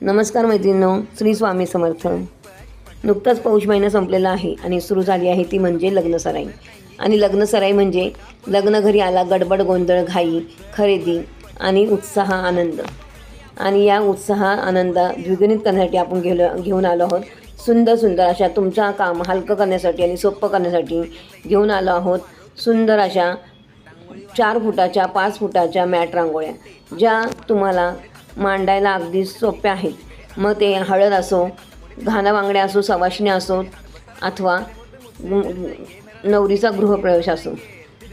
नमस्कार मैत्रिणींनो, श्री स्वामी समर्थ. नुकताच पौष महिना संपलेला आहे आणि सुरू झाली आहे ती म्हणजे लग्नसराई. आणि लग्नसराई म्हणजे लग्न घरी आला गडबड गोंधळ घाई खरेदी आणि उत्साह आनंद. आणि या उत्साह आनंद द्विगुणित करण्यासाठी आपण घेऊन आलो आहोत. सुंदर सुंदर अशा तुमचं काम हलकं करण्यासाठी आणि सोपं करण्यासाठी घेऊन आलो आहोत. सुंदर अशा 4 फुटाच्या 5 फुटाच्या मॅट रांगोळ्या, ज्या तुम्हाला मांडायला अगदी सोप्या आहेत. मग ते हळद असो, घाना बांगड्या असो, सवाष्णी असो अथवा नवरीचा गृहप्रवेश असो,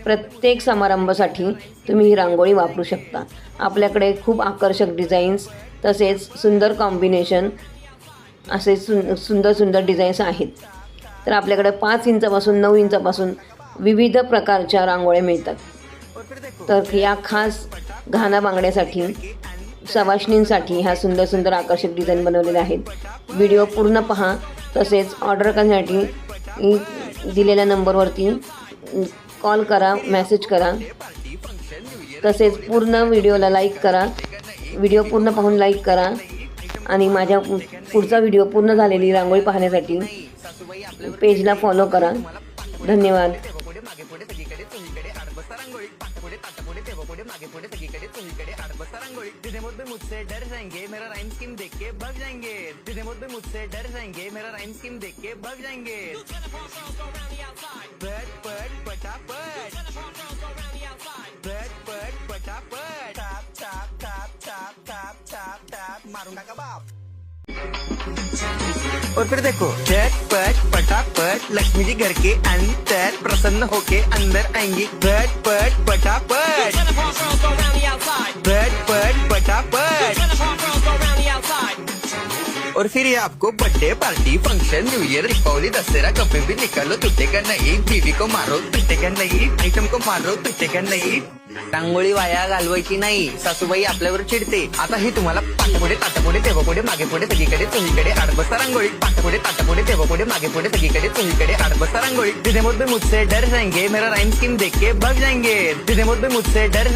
प्रत्येक समारंभासाठी तुम्ही ही रांगोळी वापरू शकता. आपल्याकडे खूप आकर्षक डिझाईन्स तसेच सुंदर कॉम्बिनेशन असे सुंदर सुंदर डिझाईन्स आहेत. तर आपल्याकडे 5 इंचापासून 9 इंचापासून विविध प्रकारच्या रांगोळ्या मिळतात. तर या खास घाना बांगड्यासाठी, सवाष्णींसाठी ह्या सुंदर सुंदर आकर्षक डिझाईन बनवलेल्या आहेत. व्हिडिओ पूर्ण पहा. तसेच ऑर्डर करण्यासाठी दिलेल्या नंबरवरती कॉल करा, मेसेज करा. तसेच पूर्ण व्हिडिओला लाईक करा. व्हिडिओ पूर्ण पाहून लाईक करा. आणि माझ्या पुढचा व्हिडिओ पूर्ण झालेली रांगोळी पाहण्यासाठी पेजला फॉलो करा. धन्यवाद. मुझसे डर जाएंगे मेरा राइम स्कीम देख के भाग जाएंगे. मुझसे डर जाएंगे मेरा राइम स्कीम देख के भाग जाएंगे. पट पट पटापट, पट पट पटापट, top top top top top top top मारूंगा कबाब. और फिर देखो झटपट पटापट, लक्ष्मी जी घर के अंदर प्रसन्न होके अंदर आएंगी. झटपट पटापट, झटपट पटापट. और फिर ये आपको birthday party function new year Deepawali Dussehra कभी भी निकालो टूटेगा नहीं. बीवी को मारो टूटेगा नहीं, आइटम को मारो टूटेगा नहीं. रांगोळी वाया घालवायची नाही. सासूबाई आपल्यावर चिडते. आता ही तुम्हाला पाठपुढे ताटापुढे तेव्हापुढे मागे पुढे सगळीकडे चोहीकडे आडबस्ता रांगोळी. पाठपुढे ताटापुढे तेव्हापुढे मागे पुढे सगळीकडे चोहीकडे आडबस्ता रांगोळी. मुझसे डर जाएंगे मेरा राइम स्कीम देख के भाग जाएंगे. मुझसे डर